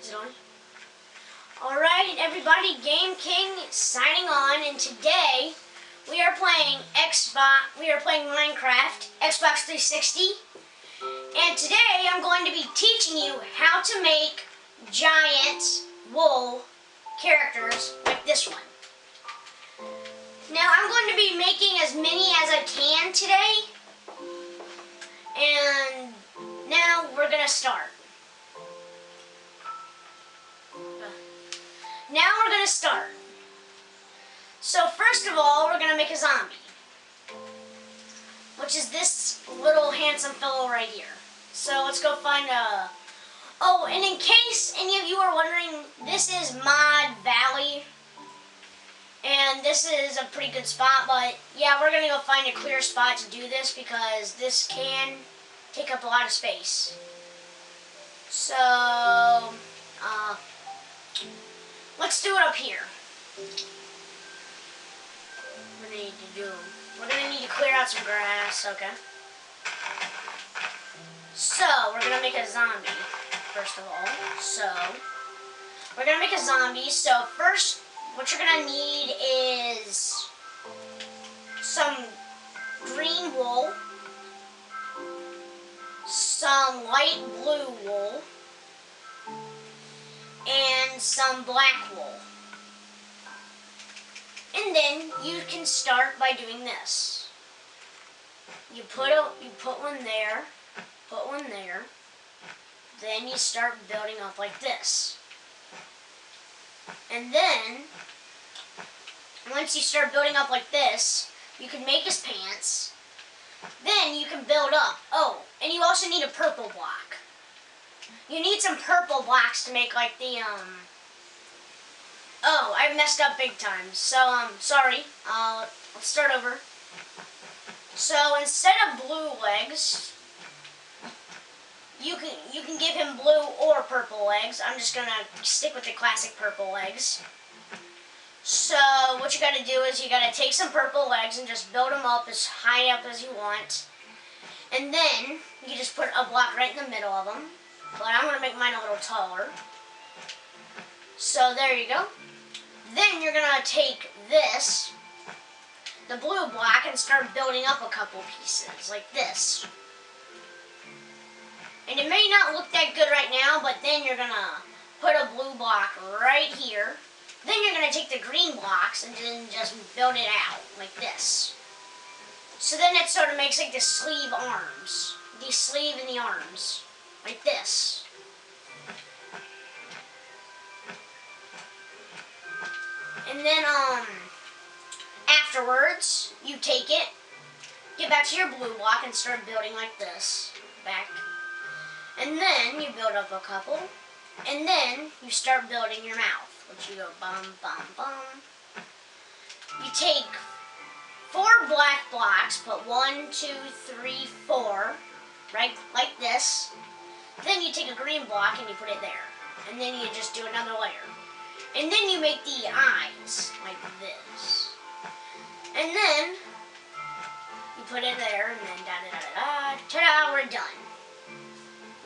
Is it on? Alright, everybody, Game King signing on, and today we are playing Minecraft, Xbox 360, and today I'm going to be teaching you how to make giant wool characters like this one. Now, I'm going to be making as many as I can today, and now we're going to start. Now we're going to start. So first of all, we're going to make a zombie, which is this little handsome fellow right here. So let's go find a... Oh, and in case any of you are wondering, this is Mod Valley, and this is a pretty good spot, but yeah, we're going to go find a clear spot to do this because this can take up a lot of space. So, let's do it up here. We're gonna need to clear out some grass, okay? So, we're gonna make a zombie, first of all. So, we're gonna make a zombie. So, first, what you're gonna need is some green wool, some light blue wool, and some black wool. And then you can start by doing this. You put one there, put one there, then you start building up like this. And then, once you start building up like this, you can make his pants. Then you can build up. Oh, and you also need a purple block. You need some purple blocks to make like the, Oh, I messed up big time. So, sorry. Let's start over. So, instead of blue legs, you can give him blue or purple legs. I'm just gonna stick with the classic purple legs. So, what you gotta do is you gotta take some purple legs and just build them up as high up as you want. And then, you just put a block right in the middle of them. But I'm gonna make mine a little taller. So, there you go. Then you're going to take this, the blue block, and start building up a couple pieces, like this. And it may not look that good right now, but then you're going to put a blue block right here. Then you're going to take the green blocks and then just build it out, like this. So then it sort of makes like the sleeve arms. The sleeve and the arms, like this. And then, afterwards, you take it, get back to your blue block and start building like this, back. And then you build up a couple, and then you start building your mouth, which you go bum, bum, bum. You take 4 black blocks, put 1, 2, 3, 4, right, like this. Then you take a green block and you put it there. And then you just do another layer. And then you make the eyes, like this. And then, you put it there, and then da-da-da-da-da, ta-da, we're done.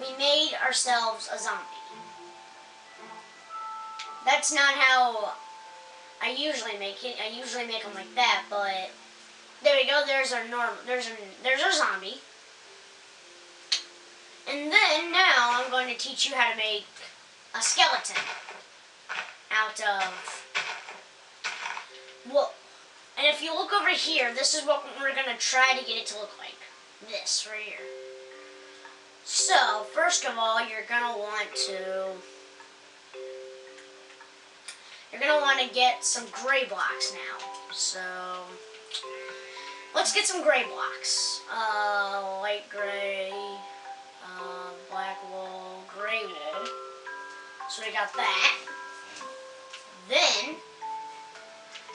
We made ourselves a zombie. That's not how I usually make it. I usually make them like that, but there we go, there's our zombie. And then, now, I'm going to teach you how to make a skeleton out of wool. And if you look over here, this is what we're going to try to get it to look like. This right here. So, first of all, you're going to want to get some gray blocks now. So, let's get some gray blocks. Light gray, black wool, gray wool. So we got that. Then,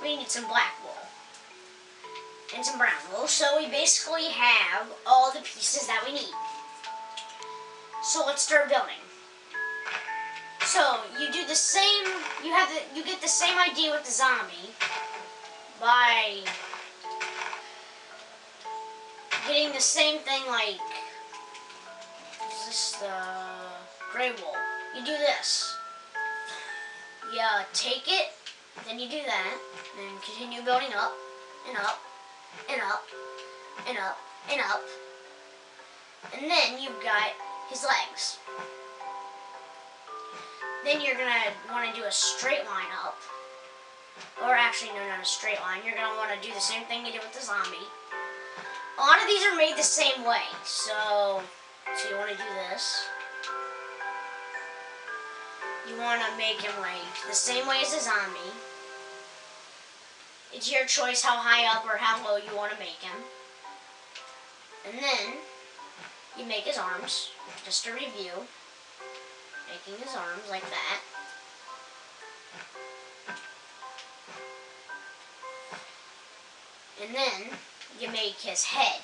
we need some black wool and some brown wool. So we basically have all the pieces that we need. So let's start building. So you do the same, you get the same idea with the zombie by getting the same thing like, is this the gray wool? You do this. you take it, then you do that, then continue building up, and up, and up, and up, and up, and then you've got his legs. Then you're going to want to do a straight line up. Or actually, no, not a straight line. You're going to want to do the same thing you did with the zombie. A lot of these are made the same way. So you want to do this. You want to make him like the same way as a zombie. It's your choice how high up or how low you want to make him. And then you make his arms, just to review. Making his arms like that. And then you make his head.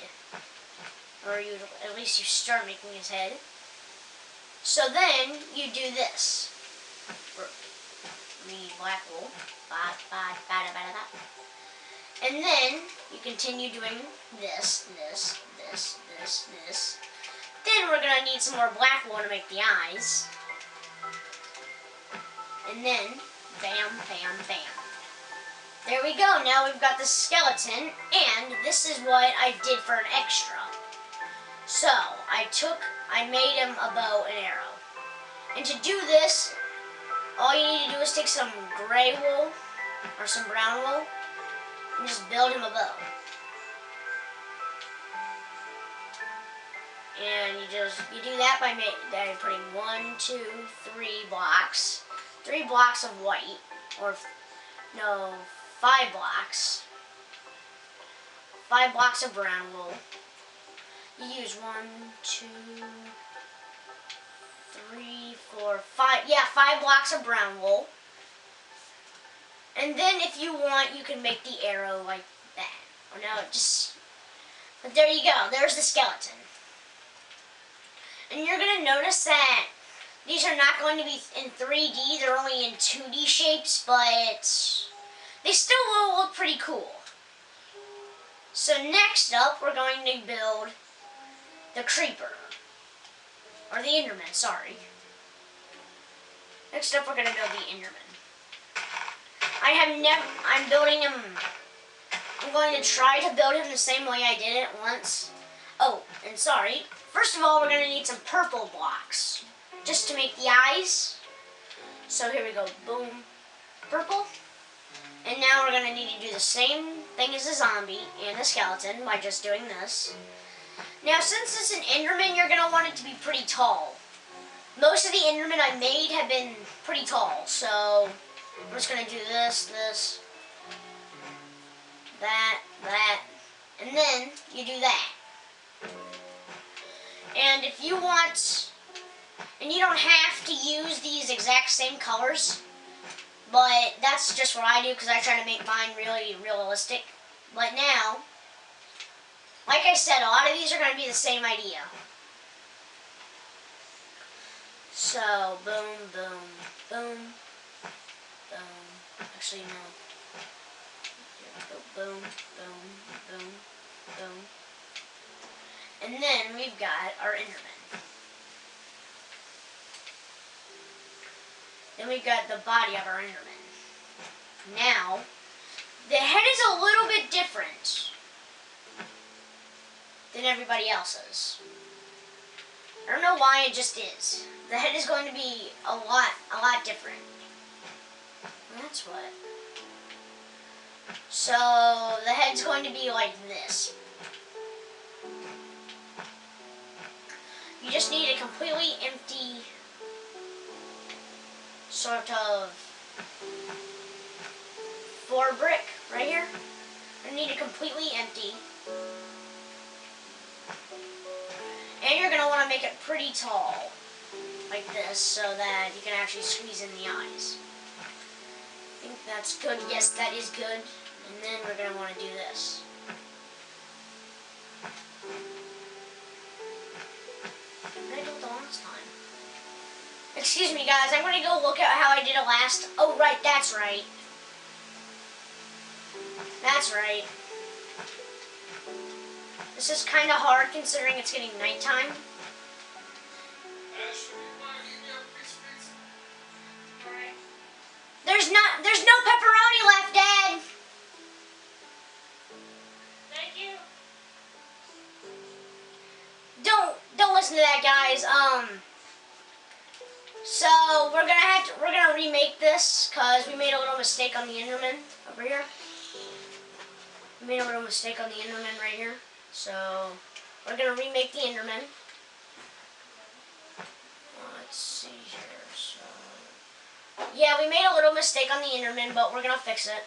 Or you, at least you start making his head. So then you do this. Read black wool. And then you continue doing this. Then we're going to need some more black wool to make the eyes. And then, bam, bam, bam. There we go. Now we've got the skeleton, and this is what I did for an extra. So, I made him a bow and arrow. And to do this, all you need to do is take some gray wool, or some brown wool, and just build him a bow. And you do that by putting 1, 2, 3 blocks. 3 blocks of white, or no, 5 blocks. 5 blocks of brown wool. You use 1, 2, 3, 4, 5. Yeah, 5 blocks of brown wool. And then if you want, you can make the arrow like that. Or no, but there you go. There's the skeleton. And you're going to notice that these are not going to be in 3D. They're only in 2D shapes, but they still will look pretty cool. So next up, we're going to build the creeper. Or the Enderman, sorry. Next up, we're going to build the Enderman. I'm building him, I'm going to try to build him the same way I did it once. Oh, and sorry. First of all, we're going to need some purple blocks, just to make the eyes. So here we go, boom, purple. And now we're going to need to do the same thing as a zombie and a skeleton by just doing this. Now, since it's an Enderman, you're going to want it to be pretty tall. Most of the Endermen I made have been pretty tall, so I'm just going to do this, that, and then you do that. And if you want, and you don't have to use these exact same colors, but that's just what I do because I try to make mine really realistic. But now, like I said, a lot of these are going to be the same idea. So, boom, boom, boom, boom. Actually, no. Here we go. Boom, boom, boom, boom. And then we've got our Enderman. Then we've got the body of our Enderman. Now, the head is a little bit different than everybody else's. I don't know why, it just is. The head is going to be a lot different. That's what. So, the head's going to be like this. You just need a completely empty sort of 4 brick right here. You need it completely empty. And you're going to want to make it pretty tall, like this, so that you can actually squeeze in the eyes. I think that's good. Yes, that is good. And then we're going to want to do this. What did I do it the last time? Excuse me, guys. I'm going to go look at how I did it last. Oh, right. That's right. That's right. This is kind of hard considering it's getting nighttime. Alright. There's no pepperoni left, Dad. Thank you. Don't listen to that, guys. So we're gonna remake this because we made a little mistake on the Enderman over here. We made a little mistake on the Enderman right here. So we're gonna remake the Enderman. Let's see here. So yeah, we made a little mistake on the Enderman, but we're gonna fix it.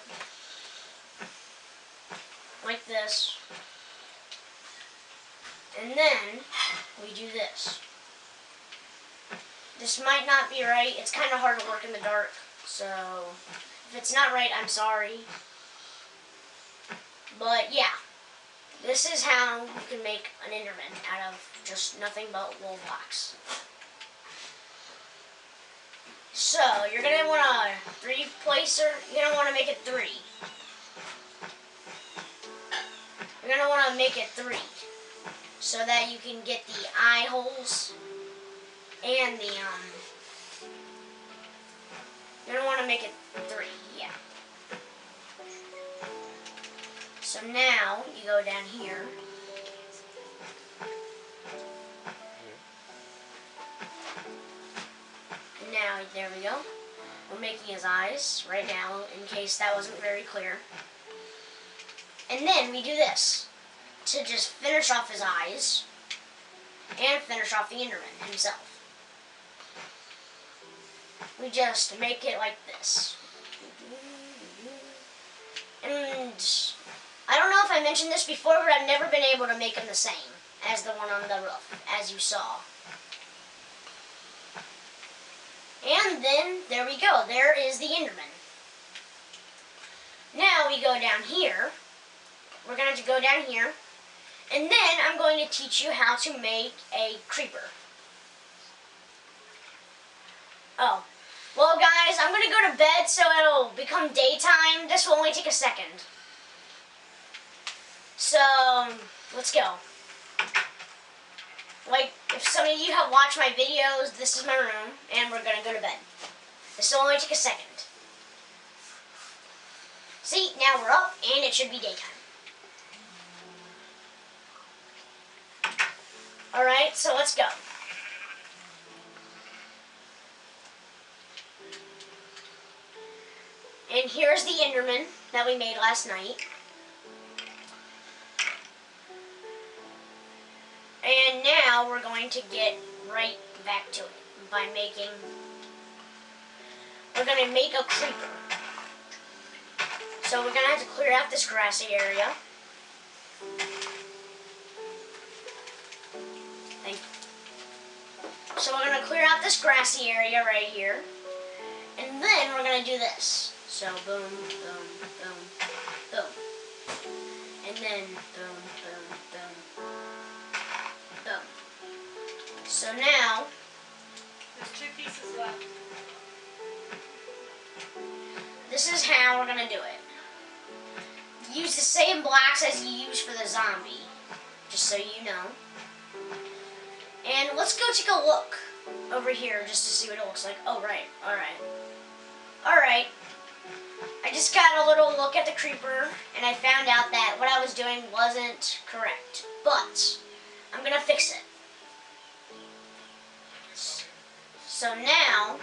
Like this. And then we do this. This might not be right. It's kind of hard to work in the dark. So if it's not right, I'm sorry. But yeah, this is how you can make an Enderman out of just nothing but wool blocks. So you're gonna want a 3-placer. You're gonna want to make it 3. You're gonna want to make it 3 so that you can get the eye holes and the You're gonna want to make it 3, yeah. So now you go down here. And now there we go. We're making his eyes right now in case that wasn't very clear. And then we do this to just finish off his eyes and finish off the Enderman himself. We just make it like this. And I don't know if I mentioned this before, but I've never been able to make them the same as the one on the roof, as you saw. And then, there we go. There is the Enderman. Now we go down here. We're going to go down here. And then I'm going to teach you how to make a creeper. Oh. Well, guys, I'm going to go to bed so it'll become daytime. This will only take a second. So, let's go. Like, if some of you have watched my videos, this is my room, and we're going to go to bed. This will only take a second. See, now we're up, and it should be daytime. Alright, so let's go. And here's the Enderman that we made last night. And now we're going to get right back to it by making, we're going to make a creeper. So we're going to have to clear out this grassy area. So we're going to clear out this grassy area right here. And then we're going to do this. So boom, boom, boom, boom. And then boom, boom, boom, boom. So now, There's 2 pieces left. this is how we're going to do it. Use the same blocks as you used for the zombie, just so you know. And let's go take a look over here just to see what it looks like. Oh, right, alright. Alright. I just got a little look at the creeper, and I found out that what I was doing wasn't correct. But I'm going to fix it. So now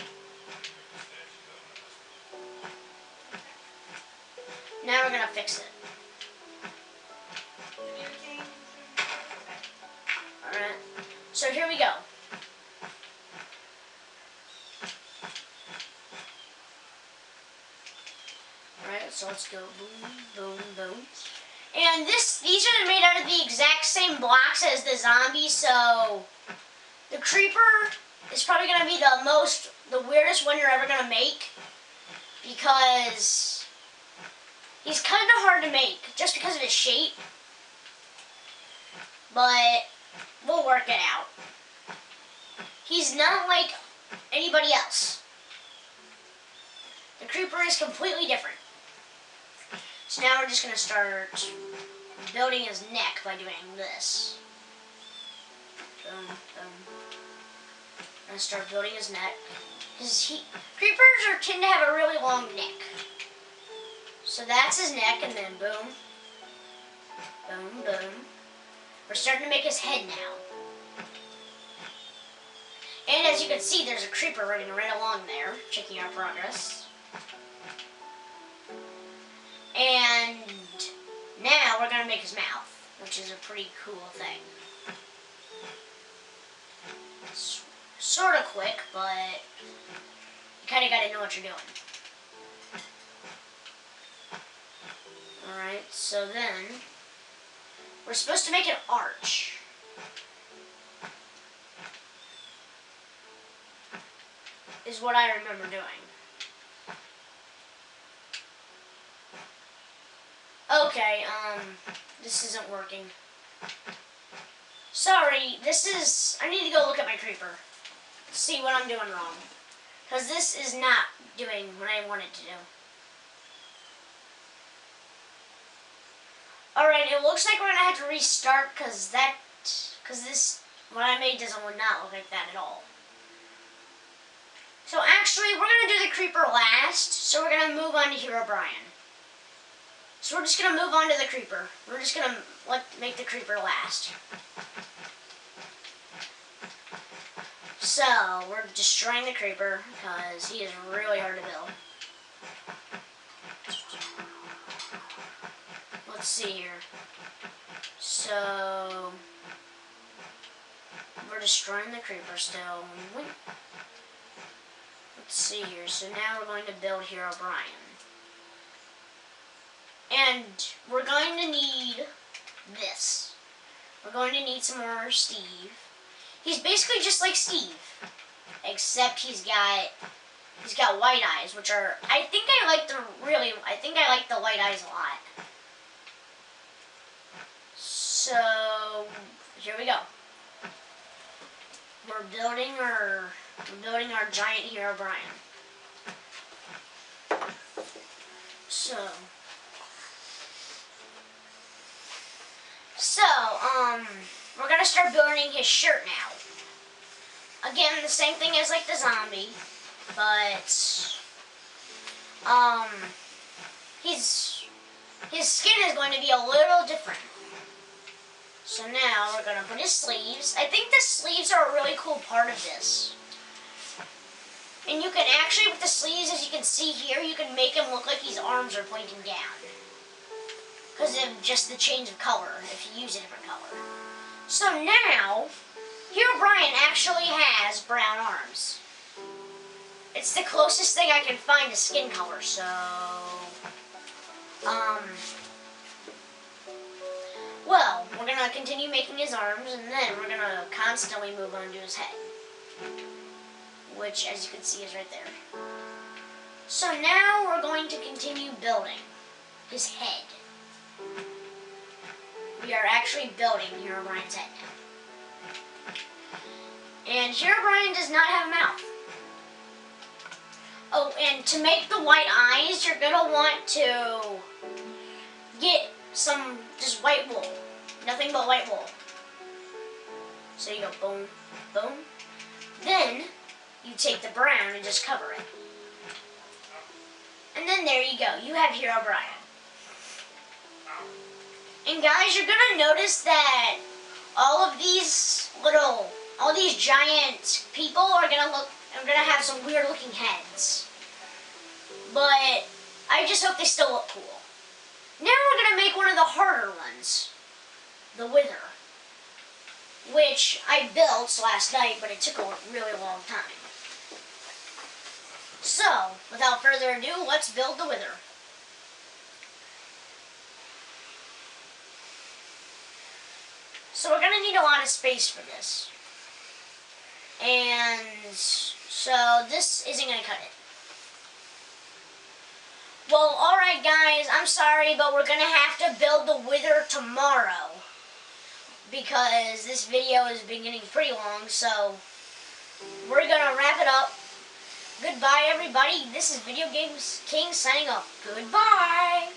we're going to fix it. Alright, so here we go. Alright, so let's go boom, boom, boom. And these are made out of the exact same blocks as the zombie, so the creeper is probably going to be the weirdest one you're ever going to make, because he's kind of hard to make just because of his shape, but we'll work it out. He's not like anybody else. The creeper is completely different. So now we're just going to start building his neck by doing this. Boom, boom. I'm going to start building his neck. Creepers tend to have a really long neck. So that's his neck, and then boom, boom, boom. We're starting to make his head now. And as you can see, there's a creeper running right along there, checking our progress. And now we're going to make his mouth, which is a pretty cool thing. It's sort of quick, but you kind of got to know what you're doing. Alright, so then we're supposed to make an arch. Is what I remember doing. Okay, this isn't working. Sorry, I need to go look at my creeper. See what I'm doing wrong. Because this is not doing what I want it to do. Alright, it looks like we're going to have to restart because this, what I made would not look like that at all. So actually, we're going to do the creeper last, so we're going to move on to Herobrine. So we're just going to move on to the creeper. We're just going to make the creeper last. So, we're destroying the creeper because he is really hard to build. Let's see here. So, we're destroying the creeper still. Let's see here. So now we're going to build Herobrine. And we're going to need this. We're going to need some more Steve. He's basically just like Steve, except he's got white eyes, which are, I think I like the white eyes a lot. So here we go. We're building our giant Herobrine. So we're gonna start building his shirt now. Again, the same thing as like the zombie, but his skin is going to be a little different. So now we're gonna put his sleeves. I think the sleeves are a really cool part of this. And you can actually, with the sleeves, as you can see here, you can make him look like his arms are pointing down. Because of just the change of color, if you use a different color. So now, Herobrine actually has brown arms. It's the closest thing I can find to skin color, so... Well, we're going to continue making his arms, and then we're going to constantly move on to his head. Which, as you can see, is right there. So now we're going to continue building his head. We are actually building Herobrine's head now. And Herobrine does not have a mouth. Oh, and to make the white eyes, you're going to want to get some just white wool. Nothing but white wool. So you go boom, boom. Then you take the brown and just cover it. And then there you go. You have Herobrine. And guys, you're gonna notice that all these giant people are gonna have some weird looking heads. But I just hope they still look cool. Now we're gonna make one of the harder ones, the Wither, which I built last night, but it took a really long time. So, without further ado, let's build the Wither. So we're going to need a lot of space for this. And so this isn't going to cut it. Well, alright guys, I'm sorry, but we're going to have to build the Wither tomorrow. Because this video is getting pretty long, so we're going to wrap it up. Goodbye, everybody. This is Video Games King signing off. Goodbye.